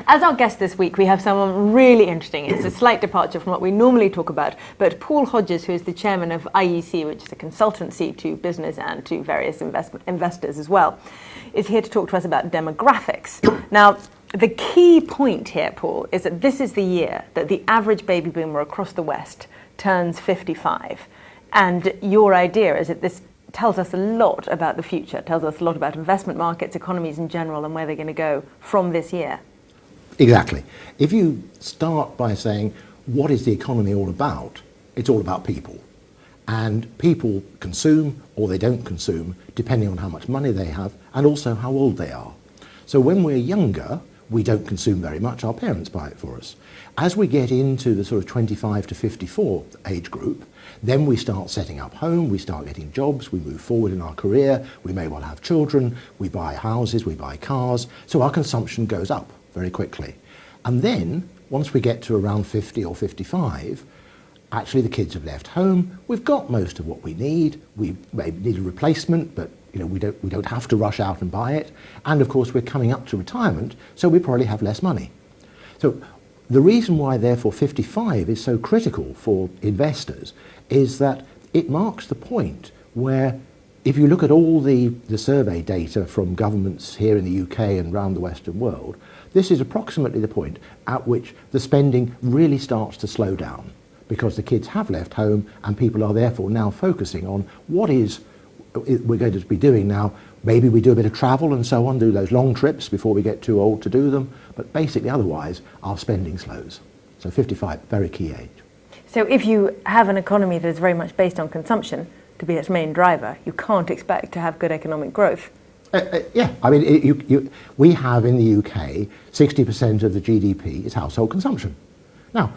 As our guest this week, we have someone really interesting. It's a slight departure from what we normally talk about, but Paul Hodges, who is the chairman of IEC, which is a consultancy to business and to various investors as well, is here to talk to us about demographics. Now, the key point here, Paul, is that this is the year that the average baby boomer across the West turns 55. And your idea is that this tells us a lot about the future, tells us a lot about investment markets, economies in general, and where they're going to go from this year. Exactly. If you start by saying, what is the economy all about? It's all about people. And people consume or they don't consume, depending on how much money they have and also how old they are. So when we're younger, we don't consume very much. Our parents buy it for us. As we get into the sort of 25 to 54 age group, then we start setting up home, we start getting jobs, we move forward in our career, we may well have children, we buy houses, we buy cars, so our consumption goes up very quickly. And then, once we get to around 50 or 55, actually the kids have left home, we've got most of what we need, we may need a replacement, but we don't have to rush out and buy it, and of course we're coming up to retirement, so we probably have less money. So the reason why therefore 55 is so critical for investors is that it marks the point where, if you look at all the survey data from governments here in the UK and around the Western world, this is approximately the point at which the spending really starts to slow down, because the kids have left home and people are therefore now focusing on what is we're going to be doing now. Maybe we do a bit of travel and so on, do those long trips before we get too old to do them, but basically otherwise our spending slows. So 55, very key age. So if you have an economy that is very much based on consumption to be its main driver, you can't expect to have good economic growth. Yeah, I mean, we have in the UK 60% of the GDP is household consumption. Now,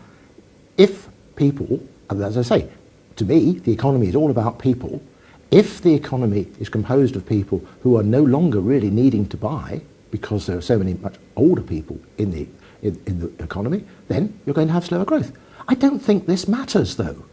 if people, as I say, to me, the economy is all about people. If the economy is composed of people who are no longer really needing to buy because there are so many much older people in the economy, then you're going to have slower growth. I don't think this matters, though.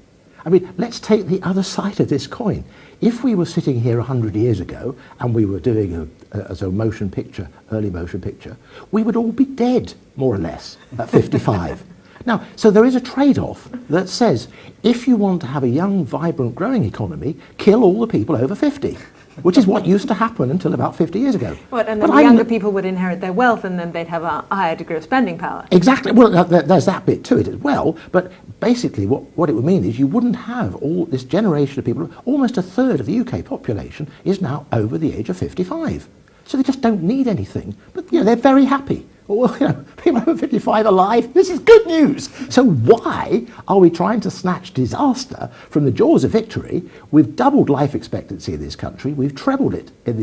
I mean, let's take the other side of this coin. If we were sitting here 100 years ago and we were doing a motion picture, early motion picture, we would all be dead, more or less, at 55. Now, so there is a trade-off that says, if you want to have a young, vibrant, growing economy, kill all the people over 50, which is what used to happen until about 50 years ago. Well, and then the younger people would inherit their wealth and then they'd have a higher degree of spending power. Exactly. Well, there's that bit to it as well, but basically what it would mean is you wouldn't have all this generation of people. Almost a third of the UK population is now over the age of 55. So they just don't need anything, but they're very happy. Well, people over 55 alive, this is good news. So why are we trying to snatch disaster from the jaws of victory? We've doubled life expectancy in this country. We've trebled it in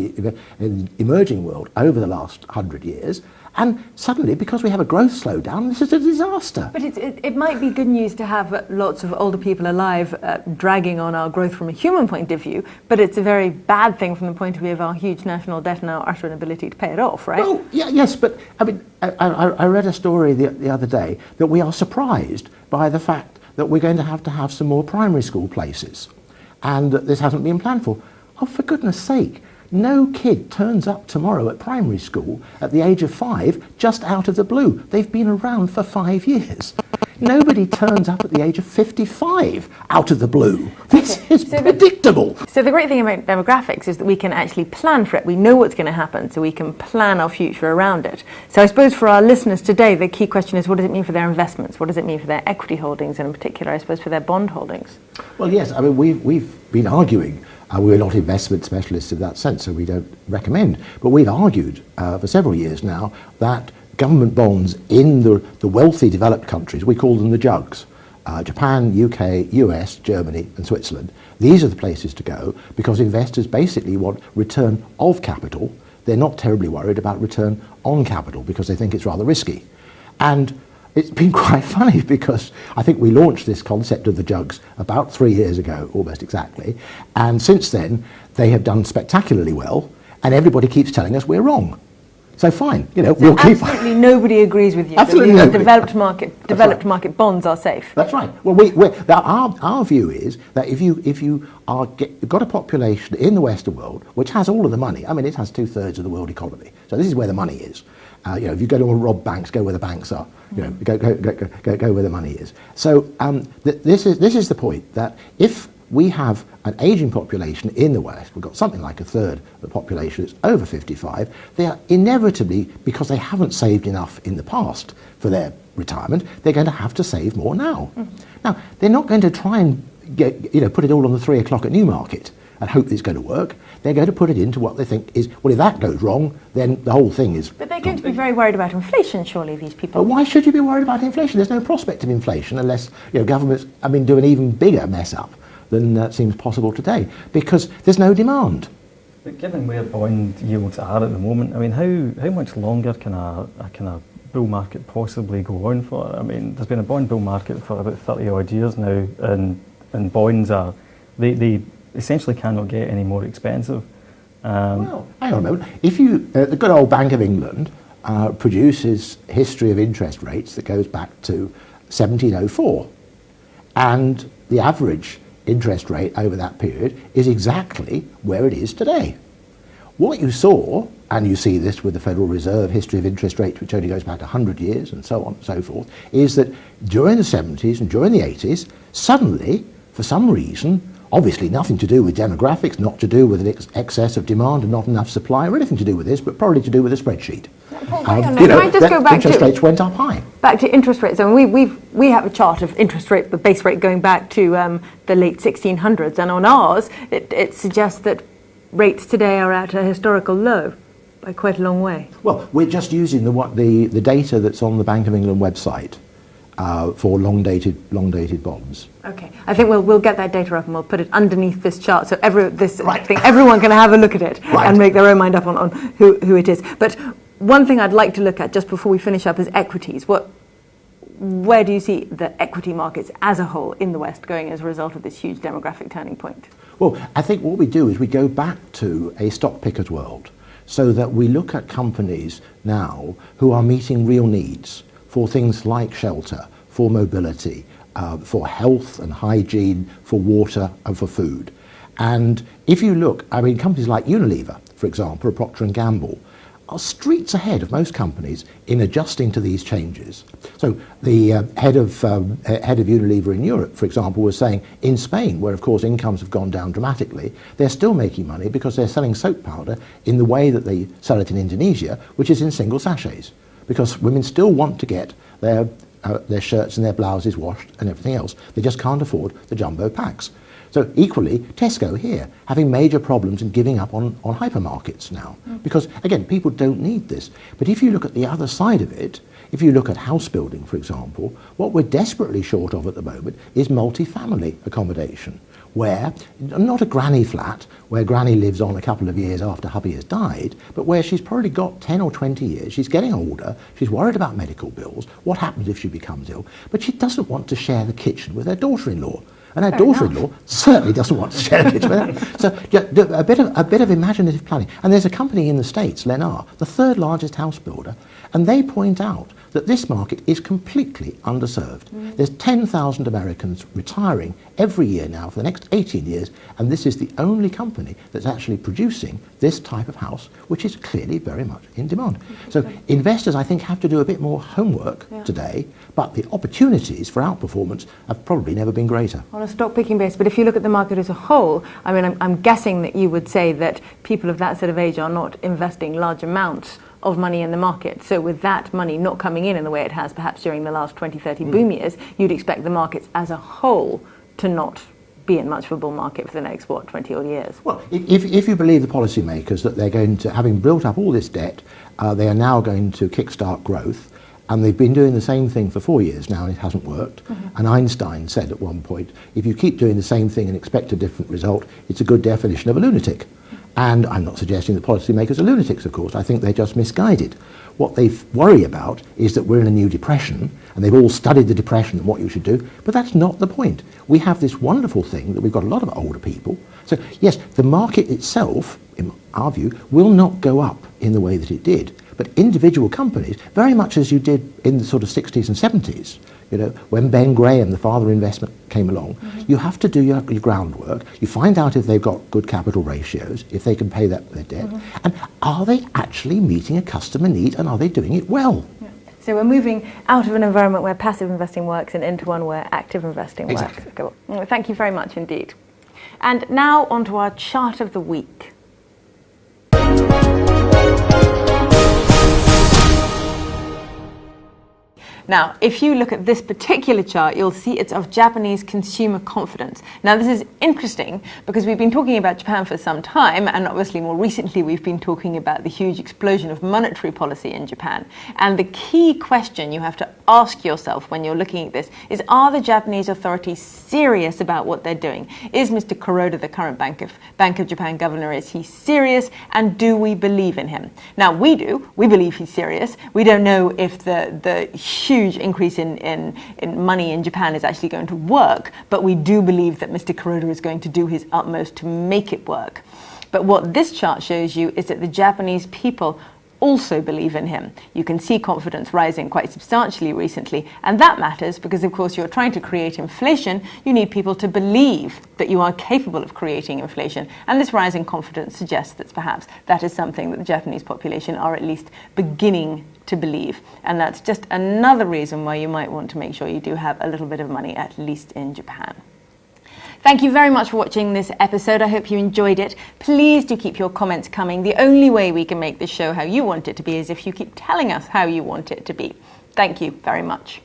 the emerging world over the last 100 years. And suddenly, because we have a growth slowdown, this is a disaster. But it might be good news to have lots of older people alive dragging on our growth from a human point of view, but it's a very bad thing from the point of view of our huge national debt and our utter inability to pay it off, right? Well, yes, but I mean, I read a story the other day that we are surprised by the fact that we're going to have some more primary school places, and that this hasn't been planned for. Oh, for goodness sake. No kid turns up tomorrow at primary school at the age of 5 just out of the blue. They've been around for 5 years. Nobody turns up at the age of 55 out of the blue. This is predictable. So the great thing about demographics is that we can actually plan for it. We know what's going to happen, so we can plan our future around it. So I suppose for our listeners today, the key question is, what does it mean for their investments? What does it mean for their equity holdings, and in particular, I suppose, for their bond holdings? Well, yes, I mean, we've been arguing. We're not investment specialists in that sense, so we don't recommend. But we've argued for several years now that government bonds in the wealthy developed countries, we call them the jugs, Japan, UK, US, Germany and Switzerland, these are the places to go because investors basically want return of capital. They're not terribly worried about return on capital because they think it's rather risky. And it's been quite funny because I think we launched this concept of the jugs about 3 years ago, almost exactly, and since then they have done spectacularly well, and everybody keeps telling us we're wrong. So fine, we'll keep. Absolutely nobody agrees with you. Absolutely that nobody. Developed market bonds are safe. That's right. Well, our view is that if you got a population in the Western world which has all of the money, I mean, it has 2/3 of the world economy, so this is where the money is, If you go to rob banks, go where the banks are. Go where the money is. So this is the point, that if we have an aging population in the West, we've got something like a third of the population that's over 55, they are inevitably, because they haven't saved enough in the past for their retirement, they're going to have to save more now. Now, they're not going to try and put it all on the 3 o'clock at Newmarket and hope it's going to work. They're going to put it into what they think is, well, if that goes wrong, then the whole thing is... But they're going to be very worried about inflation, surely, these people. But why should you be worried about inflation? There's no prospect of inflation unless governments, do an even bigger mess up than seems possible today, because there's no demand. But given where bond yields are at the moment, how much longer can a kind of bull market possibly go on for? There's been a bond bull market for about 30 odd years now, and bonds they essentially cannot get any more expensive. Well, hang on a moment. If the good old Bank of England produces history of interest rates that goes back to 1704, and the average interest rate over that period is exactly where it is today. What you saw, and you see this with the Federal Reserve history of interest rates, which only goes back 100 years and so on and so forth, is that during the 70s and during the 80s, suddenly, for some reason, obviously nothing to do with demographics, not to do with an excess of demand and not enough supply, or anything to do with this, but probably to do with a spreadsheet. Can I just go back interest rates went up high. Back to interest rates. We have a chart of interest rate, the base rate going back to the late 1600s, and on ours, it suggests that rates today are at a historical low by quite a long way. Well, we're just using the data that's on the Bank of England website for long dated bonds. Okay, I think we'll get that data up and we'll put it underneath this chart, so Right. I think everyone can have a look at it and make their own mind up on who it is. But one thing I'd like to look at just before we finish up is equities. Where do you see the equity markets as a whole in the West going as a result of this huge demographic turning point? Well, I think what we do is we go back to a stock picker's world, so that we look at companies now who are meeting real needs for things like shelter, for mobility, for health and hygiene, for water and for food. And if you look, companies like Unilever, for example, or Procter & Gamble, are streets ahead of most companies in adjusting to these changes. So the head of Unilever in Europe, for example, was saying in Spain, where of course incomes have gone down dramatically, they're still making money because they're selling soap powder in the way that they sell it in Indonesia, which is in single sachets, because women still want to get their shirts and their blouses washed and everything else. They just can't afford the jumbo packs. So equally, Tesco here, having major problems in giving up on hypermarkets now. Because, again, people don't need this. But if you look at the other side of it, if you look at house building, for example, what we're desperately short of at the moment is multi-family accommodation, where, not a granny flat, where granny lives on a couple of years after hubby has died, but where she's probably got 10 or 20 years, she's getting older, she's worried about medical bills, what happens if she becomes ill, but she doesn't want to share the kitchen with her daughter-in-law. And her daughter-in-law certainly doesn't want to share the kitchen with her. So a bit of imaginative planning. And there's a company in the States, Lennar, the third largest house builder, and they point out that this market is completely underserved. There's 10,000 Americans retiring every year now for the next 18 years, and this is the only company that's actually producing this type of house, which is clearly very much in demand. So investors, I think, have to do a bit more homework today, but the opportunities for outperformance have probably never been greater. On a stock picking base, but if you look at the market as a whole, I'm guessing that you would say that people of that sort of age are not investing large amounts of money in the market. So with that money not coming in the way it has perhaps during the last 20, 30 boom years, you'd expect the markets as a whole to not be in much of a bull market for the next, 20 odd years? Well, if you believe the policymakers that they're going to, having built up all this debt, they are now going to kickstart growth, and they've been doing the same thing for 4 years now and it hasn't worked. And Einstein said at one point, if you keep doing the same thing and expect a different result, it's a good definition of a lunatic. And I'm not suggesting that policymakers are lunatics, of course. I think they're just misguided. What they worry about is that we're in a new depression, and they've all studied the depression and what you should do, but that's not the point. We have this wonderful thing that we've got a lot of older people. So yes, the market itself, in our view, will not go up in the way that it did, But individual companies, very much as you did in the sort of 60s and 70s, you know, when Ben Graham, the father of investment, came along, you have to do your groundwork. You find out if they've got good capital ratios, if they can pay their debt, and are they actually meeting a customer need, and are they doing it well? Yeah. So we're moving out of an environment where passive investing works and into one where active investing works. Cool. Well, thank you very much indeed. And now onto our chart of the week. Now, if you look at this particular chart, you'll see it's of Japanese consumer confidence. Now, this is interesting because we've been talking about Japan for some time, and obviously more recently we've been talking about the huge explosion of monetary policy in Japan. And the key question you have to ask yourself when you're looking at this is, are the Japanese authorities serious about what they're doing? Is Mr. Kuroda, the current Bank of Japan governor, is he serious, and do we believe in him? Now, we do. We believe he's serious. We don't know if the huge increase in money in Japan is actually going to work, but we do believe that Mr. Kuroda is going to do his utmost to make it work. But what this chart shows you is that the Japanese people also believe in him. You can see confidence rising quite substantially recently, and that matters because, of course, you're trying to create inflation. You need people to believe that you are capable of creating inflation, and this rise in confidence suggests that perhaps that is something that the Japanese population are at least beginning to believe, and that's just another reason why you might want to make sure you do have a little bit of money, at least in Japan. Thank you very much for watching this episode. I hope you enjoyed it. Please do keep your comments coming. The only way we can make this show how you want it to be is if you keep telling us how you want it to be. Thank you very much.